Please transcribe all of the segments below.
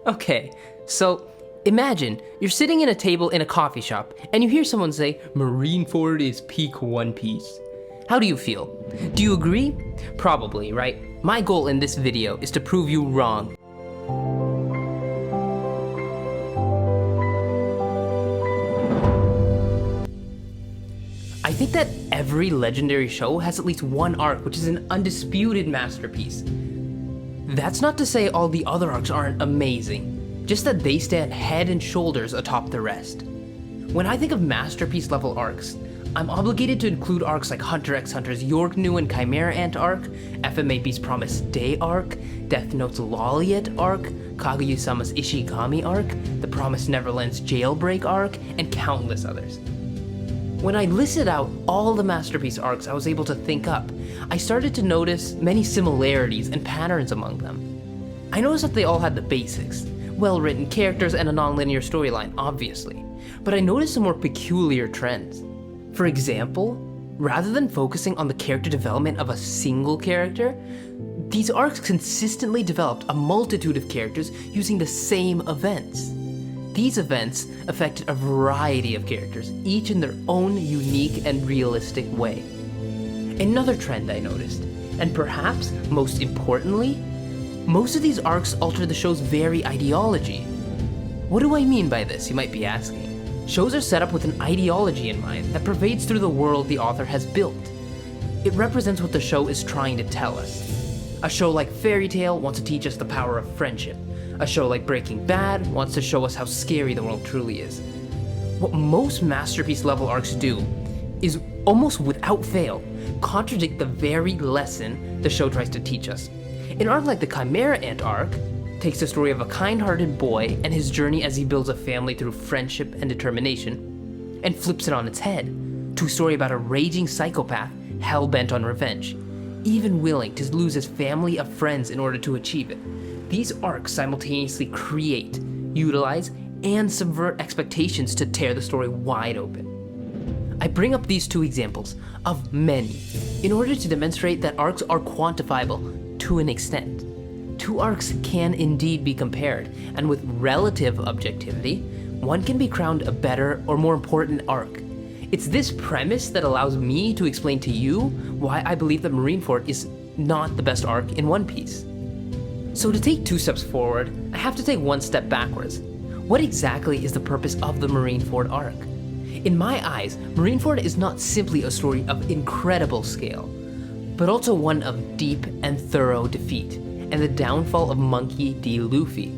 Okay, so imagine you're sitting at a table in a coffee shop and you hear someone say, Marineford is peak One Piece. How do you feel? Do you agree? Probably, right? My goal in this video is to prove you wrong. I think that every legendary show has at least one arc which is an undisputed masterpiece. That's not to say all the other arcs aren't amazing, just that they stand head and shoulders atop the rest. When I think of masterpiece level arcs, I'm obligated to include arcs like Hunter x Hunter's York New and Chimera Ant arc, FMAP's Promised Day arc, Death Note's Lolliet arc, Kaguya-sama's Ishigami arc, The Promised Neverland's Jailbreak arc, and countless others. When I listed out all the masterpiece arcs I was able to think up, I started to notice many similarities and patterns among them. I noticed that they all had the basics, well-written characters and a non-linear storyline, obviously, but I noticed some more peculiar trends. For example, rather than focusing on the character development of a single character, these arcs consistently developed a multitude of characters using the same events. These events affected a variety of characters, each in their own unique and realistic way. Another trend I noticed, and perhaps most importantly, most of these arcs alter the show's very ideology. What do I mean by this, you might be asking? Shows are set up with an ideology in mind that pervades through the world the author has built. It represents what the show is trying to tell us. A show like Fairy Tail wants to teach us the power of friendship. A show like Breaking Bad wants to show us how scary the world truly is. What most masterpiece level arcs do is, almost without fail, contradict the very lesson the show tries to teach us. An arc like the Chimera Ant arc takes the story of a kind-hearted boy and his journey as he builds a family through friendship and determination, and flips it on its head to a story about a raging psychopath hell-bent on revenge, even willing to lose his family of friends in order to achieve it. These arcs simultaneously create, utilize, and subvert expectations to tear the story wide open. I bring up these two examples, of many, in order to demonstrate that arcs are quantifiable to an extent. Two arcs can indeed be compared, and with relative objectivity, one can be crowned a better or more important arc. It's this premise that allows me to explain to you why I believe that Marineford is not the best arc in One Piece. So to take 2 steps forward, I have to take 1 step backwards. What exactly is the purpose of the Marineford arc? In my eyes, Marineford is not simply a story of incredible scale, but also one of deep and thorough defeat, and the downfall of Monkey D. Luffy.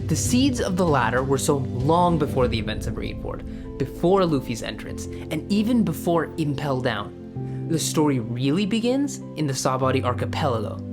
The seeds of the latter were sown long before the events of Marineford, before Luffy's entrance, and even before Impel Down. The story really begins in the Sabaody Archipelago.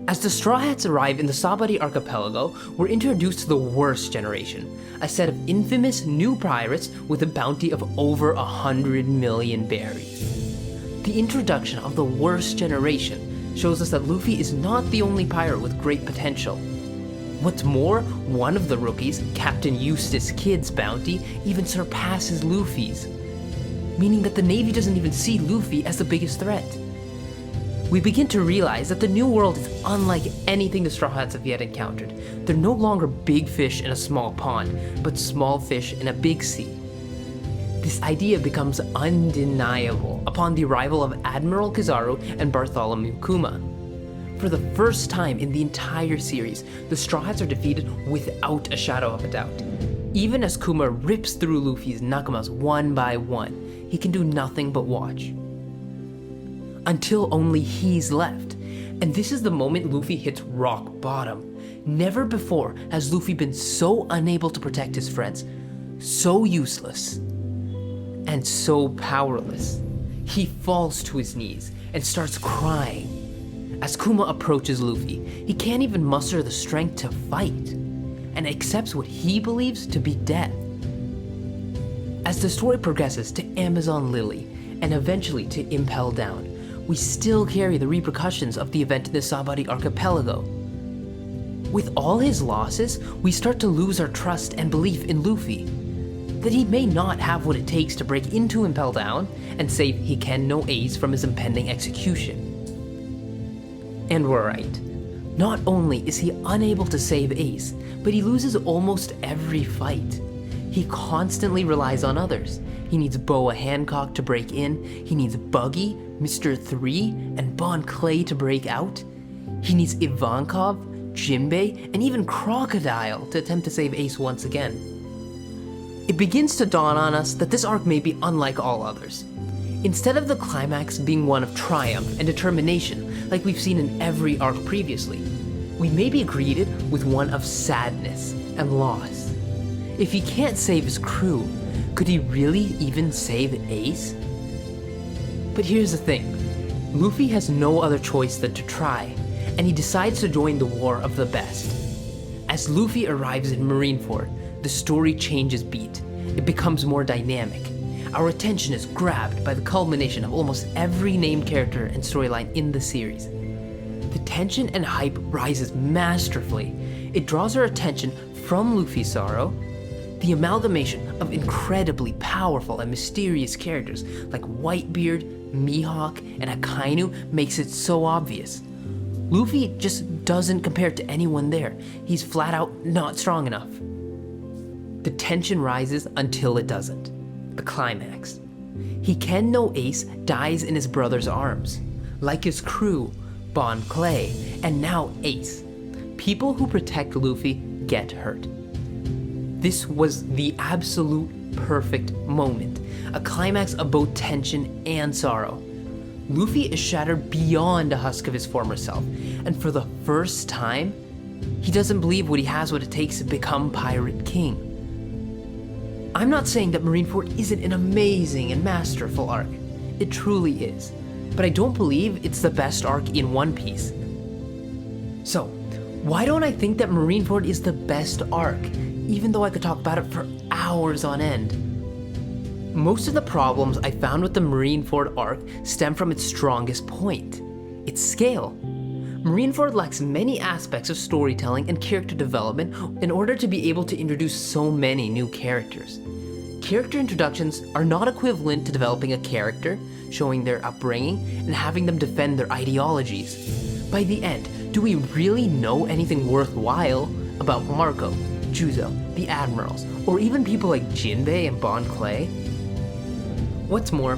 As the Straw Hats arrive in the Sabaody Archipelago, we're introduced to the Worst Generation, a set of infamous new pirates with a bounty of over 100 million berries. The introduction of the Worst Generation shows us that Luffy is not the only pirate with great potential. What's more, one of the rookies, Captain Eustace Kidd's bounty, even surpasses Luffy's, meaning that the Navy doesn't even see Luffy as the biggest threat. We begin to realize that the New World is unlike anything the Straw Hats have yet encountered. They're no longer big fish in a small pond, but small fish in a big sea. This idea becomes undeniable upon the arrival of Admiral Kizaru and Bartholomew Kuma. For the first time in the entire series, the Straw Hats are defeated without a shadow of a doubt. Even as Kuma rips through Luffy's nakamas one by one, he can do nothing but watch. Until only he's left. And this is the moment Luffy hits rock bottom. Never before has Luffy been so unable to protect his friends, so useless, and so powerless. He falls to his knees and starts crying. As Kuma approaches Luffy, he can't even muster the strength to fight, and accepts what he believes to be death. As the story progresses to Amazon Lily, and eventually to Impel Down, we still carry the repercussions of the event in the Sabaody Archipelago. With all his losses, we start to lose our trust and belief in Luffy, that he may not have what it takes to break into Impel Down and save Hiken no Ace from his impending execution. And we're right. Not only is he unable to save Ace, but he loses almost every fight. He constantly relies on others. He needs Boa Hancock to break in, he needs Buggy, Mr. 3, and Bon Clay to break out. He needs Ivankov, Jinbei, and even Crocodile to attempt to save Ace once again. It begins to dawn on us that this arc may be unlike all others. Instead of the climax being one of triumph and determination like we've seen in every arc previously, we may be greeted with one of sadness and loss. If he can't save his crew, could he really even save Ace? But here's the thing, Luffy has no other choice than to try, and he decides to join the War of the Best. As Luffy arrives in Marineford, the story changes beat. It becomes more dynamic. Our attention is grabbed by the culmination of almost every named character and storyline in the series. The tension and hype rises masterfully. It draws our attention from Luffy's sorrow. The amalgamation of incredibly powerful and mysterious characters like Whitebeard, Mihawk, and Akainu makes it so obvious. Luffy just doesn't compare to anyone there. He's flat out not strong enough. The tension rises until it doesn't. The climax. Hiken no Ace dies in his brother's arms. Like his crew, Bon Clay, and now Ace. People who protect Luffy get hurt. This was the absolute perfect moment. A climax of both tension and sorrow. Luffy is shattered beyond a husk of his former self, and for the first time, he doesn't believe what it takes to become Pirate King. I'm not saying that Marineford isn't an amazing and masterful arc. It truly is. But I don't believe it's the best arc in One Piece. So, why don't I think that Marineford is the best arc, even though I could talk about it for hours on end? Most of the problems I found with the Marineford arc stem from its strongest point, its scale. Marineford lacks many aspects of storytelling and character development in order to be able to introduce so many new characters. Character introductions are not equivalent to developing a character, showing their upbringing, and having them defend their ideologies. By the end, do we really know anything worthwhile about Marco, Juzo, the Admirals, or even people like Jinbei and Bon Clay? What's more,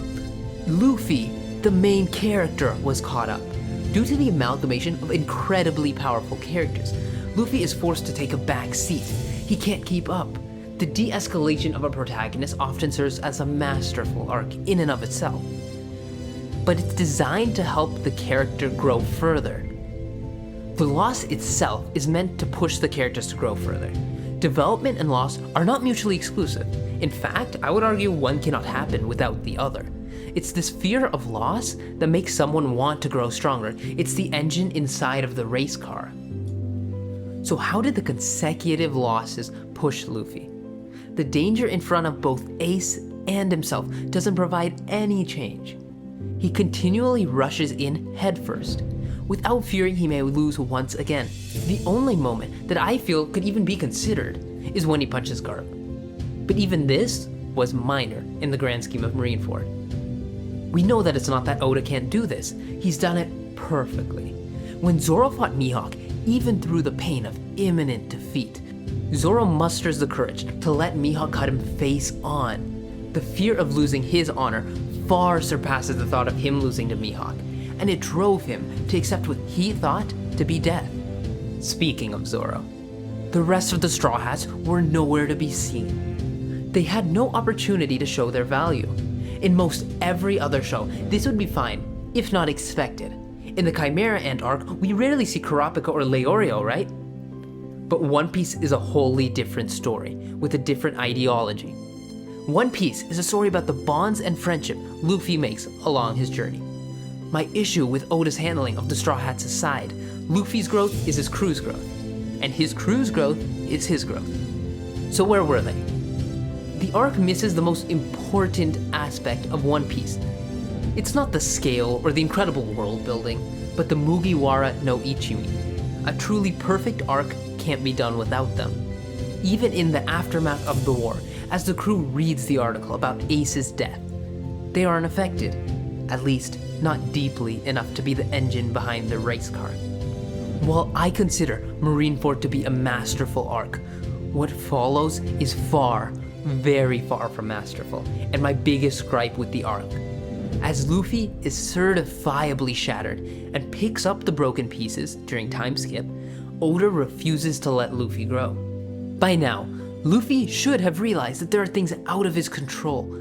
Luffy, the main character, was caught up. Due to the amalgamation of incredibly powerful characters, Luffy is forced to take a back seat. He can't keep up. The de-escalation of a protagonist often serves as a masterful arc in and of itself. But it's designed to help the character grow further. The loss itself is meant to push the characters to grow further. Development and loss are not mutually exclusive. In fact, I would argue one cannot happen without the other. It's this fear of loss that makes someone want to grow stronger. It's the engine inside of the race car. So how did the consecutive losses push Luffy? The danger in front of both Ace and himself doesn't provide any change. He continually rushes in headfirst, without fearing he may lose once again. The only moment that I feel could even be considered is when he punches Garp. But even this was minor in the grand scheme of Marineford. We know that it's not that Oda can't do this. He's done it perfectly. When Zoro fought Mihawk, even through the pain of imminent defeat, Zoro musters the courage to let Mihawk cut him face on. The fear of losing his honor far surpasses the thought of him losing to Mihawk, and it drove him to accept what he thought to be death. Speaking of Zoro, the rest of the Straw Hats were nowhere to be seen. They had no opportunity to show their value. In most every other show, this would be fine, if not expected. In the Chimera Ant arc, we rarely see Kurapika or Leorio, right? But One Piece is a wholly different story, with a different ideology. One Piece is a story about the bonds and friendship Luffy makes along his journey. My issue with Oda's handling of the Straw Hats aside, Luffy's growth is his crew's growth, and his crew's growth is his growth. So where were they? The arc misses the most important aspect of One Piece. It's not the scale or the incredible world building, but the Mugiwara no Ichimi. A truly perfect arc can't be done without them. Even in the aftermath of the war, as the crew reads the article about Ace's death, they are unaffected, at least not deeply enough to be the engine behind the race car. while I consider Marineford to be a masterful arc, what follows is far, very far from masterful, and my biggest gripe with the arc. As Luffy is certifiably shattered and picks up the broken pieces during time skip, Oda refuses to let Luffy grow. By now, Luffy should have realized that there are things out of his control.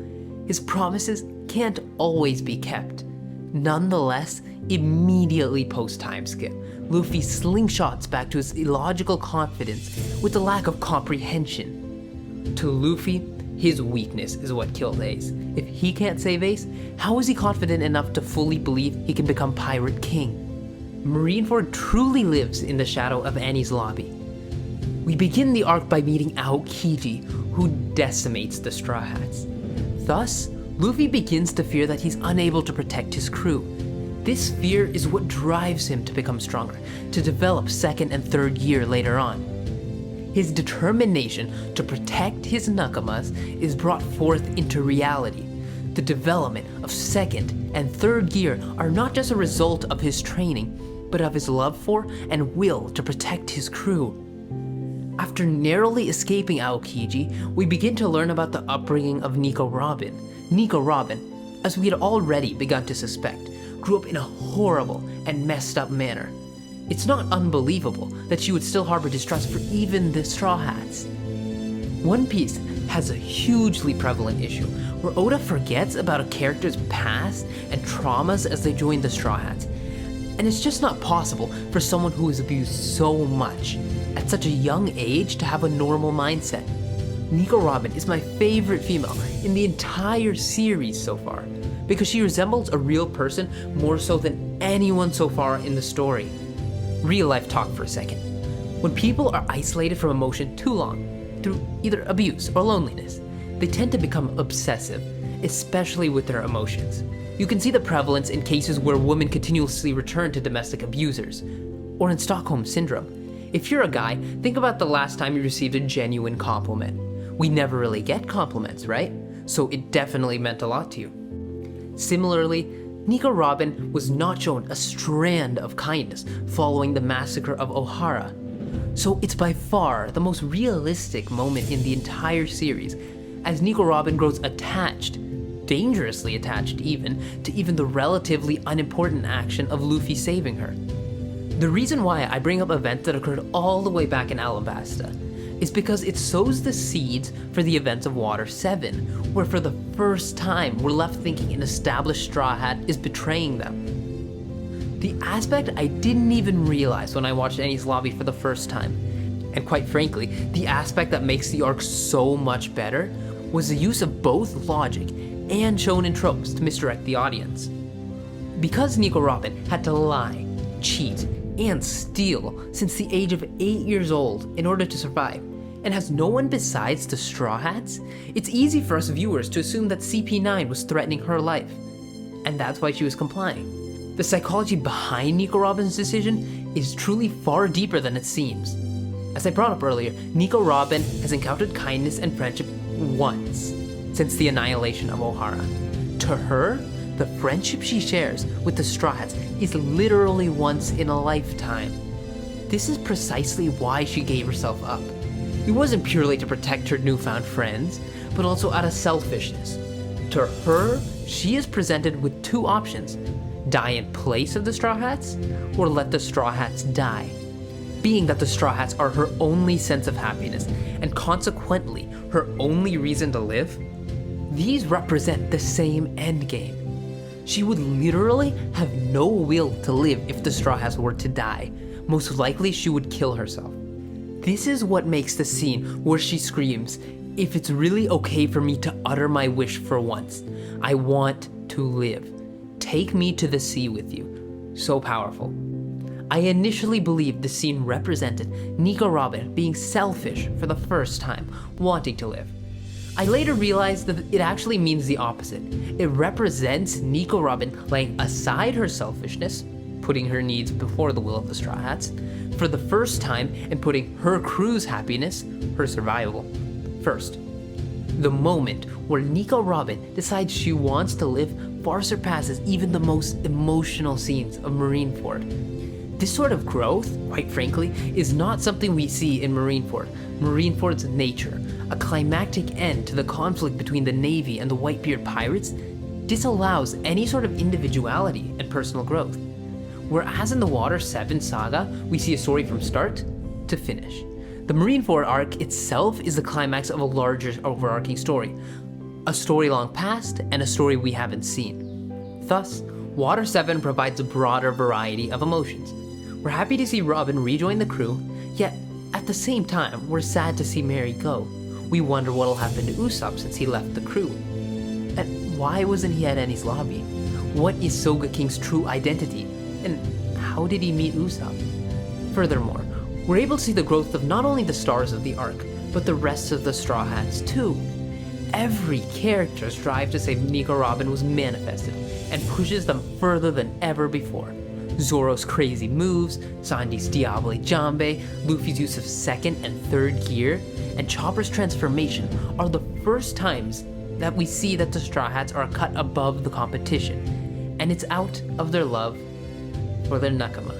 His promises can't always be kept. Nonetheless, immediately post-time skip, Luffy slingshots back to his illogical confidence with a lack of comprehension. To Luffy, his weakness is what killed Ace. If he can't save Ace, how is he confident enough to fully believe he can become Pirate King? Marineford truly lives in the shadow of Annie's lobby. We begin the arc by meeting Aokiji, who decimates the Straw Hats. Thus, Luffy begins to fear that he's unable to protect his crew. This fear is what drives him to become stronger, to develop second and third gear later on. His determination to protect his nakamas is brought forth into reality. The development of second and third gear are not just a result of his training, but of his love for and will to protect his crew. After narrowly escaping Aokiji, we begin to learn about the upbringing of Nico Robin. Nico Robin, as we had already begun to suspect, grew up in a horrible and messed up manner. It's not unbelievable that she would still harbor distrust for even the Straw Hats. One Piece has a hugely prevalent issue where Oda forgets about a character's past and traumas as they join the Straw Hats. And it's just not possible for someone who is abused so much at such a young age to have a normal mindset. Nico Robin is my favorite female in the entire series so far, because she resembles a real person more so than anyone so far in the story. Real life talk for a second. When people are isolated from emotion too long, through either abuse or loneliness, they tend to become obsessive, especially with their emotions. You can see the prevalence in cases where women continuously return to domestic abusers, or in Stockholm Syndrome. If you're a guy, think about the last time you received a genuine compliment. We never really get compliments, right? So it definitely meant a lot to you. Similarly, Nico Robin was not shown a strand of kindness following the massacre of Ohara. So it's by far the most realistic moment in the entire series, as Nico Robin grows attached, dangerously attached even, to even the relatively unimportant action of Luffy saving her. The reason why I bring up events that occurred all the way back in Alabasta is because it sows the seeds for the events of Water 7, where for the first time we're left thinking an established Straw Hat is betraying them. The aspect I didn't even realize when I watched Annie's Lobby for the first time, and quite frankly, the aspect that makes the arc so much better, was the use of both logic and shonen tropes to misdirect the audience. Because Nico Robin had to lie, cheat, and steal since the age of 8 years old in order to survive, and has no one besides the Straw Hats, it's easy for us viewers to assume that CP9 was threatening her life, and that's why she was complying. The psychology behind Nico Robin's decision is truly far deeper than it seems. As I brought up earlier, Nico Robin has encountered kindness and friendship once since the annihilation of Ohara. To her, the friendship she shares with the Straw Hats is literally once in a lifetime. This is precisely why she gave herself up. It wasn't purely to protect her newfound friends, but also out of selfishness. To her, she is presented with two options: die in place of the Straw Hats, or let the Straw Hats die. Being that the Straw Hats are her only sense of happiness, and consequently her only reason to live, these represent the same endgame. She would literally have no will to live if the Straw Hats were to die. Most likely she would kill herself. This is what makes the scene where she screams, "If it's really okay for me to utter my wish for once, I want to live. Take me to the sea with you," so powerful. I initially believed the scene represented Nico Robin being selfish for the first time, wanting to live. I later realized that it actually means the opposite. It represents Nico Robin laying aside her selfishness, putting her needs before the will of the Straw Hats, for the first time, and putting her crew's happiness, her survival, first. The moment where Nico Robin decides she wants to live far surpasses even the most emotional scenes of Marineford. This sort of growth, quite frankly, is not something we see in Marineford. Marineford's nature, a climactic end to the conflict between the Navy and the Whitebeard pirates, disallows any sort of individuality and personal growth. Whereas in the Water 7 saga, we see a story from start to finish. The Marineford arc itself is the climax of a larger overarching story, a story long past and a story we haven't seen. Thus, Water 7 provides a broader variety of emotions. We're happy to see Robin rejoin the crew, yet at the same time, we're sad to see Mary go. We wonder what'll happen to Usopp since he left the crew. And why wasn't he at Enies Lobby? What is Sogeking's true identity? And how did he meet Usopp? Furthermore, we're able to see the growth of not only the stars of the arc, but the rest of the Straw Hats too. Every character's drive to save Nico Robin was manifested, and pushes them further than ever before. Zoro's crazy moves, Sanji's Diable Jambe, Luffy's use of second and third gear, and Chopper's transformation are the first times that we see that the Straw Hats are cut above the competition, and it's out of their love for their nakama.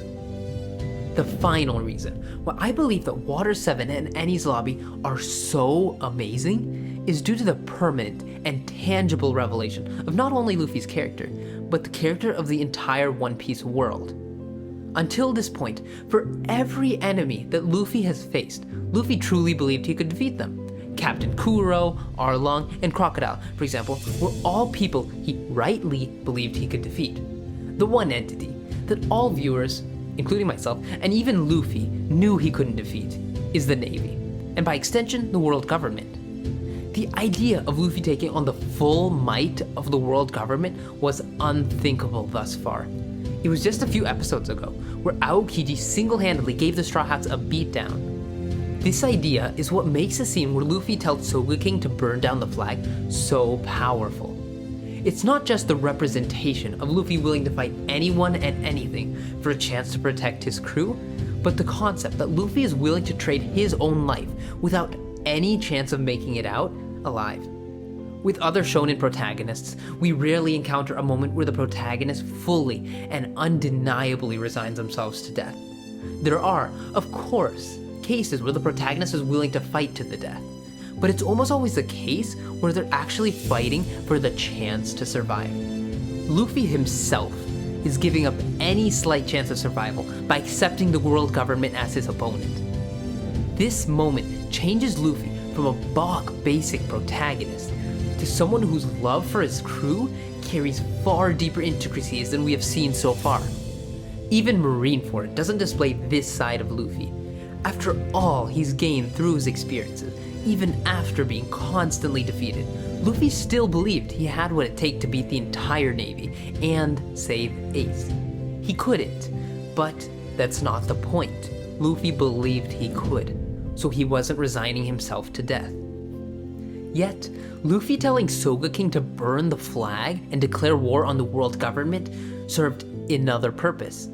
The final reason why I believe that Water 7 and Enies Lobby are so amazing is due to the permanent and tangible revelation of not only Luffy's character, but the character of the entire One Piece world. Until this point, for every enemy that Luffy has faced, Luffy truly believed he could defeat them. Captain Kuro, Arlong, and Crocodile, for example, were all people he rightly believed he could defeat. The one entity that all viewers, including myself, and even Luffy, knew he couldn't defeat is the Navy, and by extension, the world government. The idea of Luffy taking on the full might of the world government was unthinkable thus far. It was just a few episodes ago where Aokiji single-handedly gave the Straw Hats a beatdown. This idea is what makes the scene where Luffy tells Sogeking to burn down the flag so powerful. It's not just the representation of Luffy willing to fight anyone and anything for a chance to protect his crew, but the concept that Luffy is willing to trade his own life without any chance of making it out alive. With other shonen protagonists, we rarely encounter a moment where the protagonist fully and undeniably resigns themselves to death. There are, of course, cases where the protagonist is willing to fight to the death, but it's almost always the case where they're actually fighting for the chance to survive. Luffy himself is giving up any slight chance of survival by accepting the world government as his opponent. This moment changes Luffy from a bog basic protagonist to someone whose love for his crew carries far deeper intricacies than we have seen so far. Even Marineford doesn't display this side of Luffy. After all he's gained through his experiences, even after being constantly defeated, Luffy still believed he had what it takes to beat the entire Navy and save Ace. He couldn't, but that's not the point. Luffy believed he could, so he wasn't resigning himself to death. Yet, Luffy telling Sogeking to burn the flag and declare war on the world government served another purpose.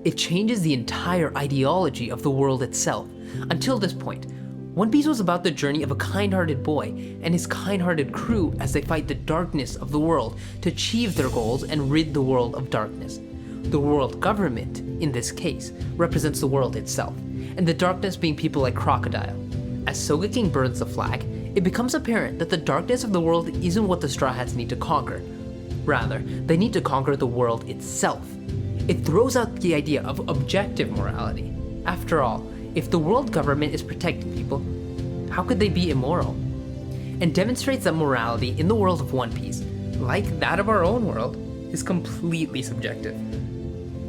It changes the entire ideology of the world itself. Until this point, One Piece was about the journey of a kind-hearted boy and his kind-hearted crew as they fight the darkness of the world to achieve their goals and rid the world of darkness. The world government, in this case, represents the world itself, and the darkness being people like Crocodile. As Sogeking burns the flag, it becomes apparent that the darkness of the world isn't what the Straw Hats need to conquer. Rather, they need to conquer the world itself. It throws out the idea of objective morality. After all, if the world government is protecting people, how could they be immoral? And demonstrates that morality in the world of One Piece, like that of our own world, is completely subjective.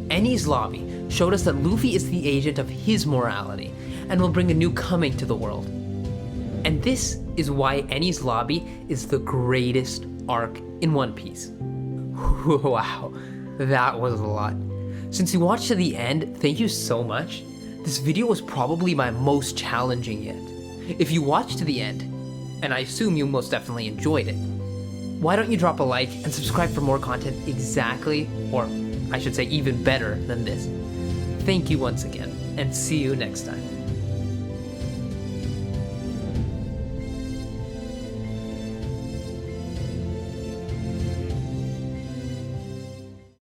Enies Lobby showed us that Luffy is the agent of his morality and will bring a new coming to the world. And this is why Enies Lobby is the greatest arc in One Piece. Wow, that was a lot. Since you watched to the end, thank you so much. This video was probably my most challenging yet. If you watched to the end, and I assume you most definitely enjoyed it, why don't you drop a like and subscribe for more content exactly, or I should say even better than this. Thank you once again, and see you next time.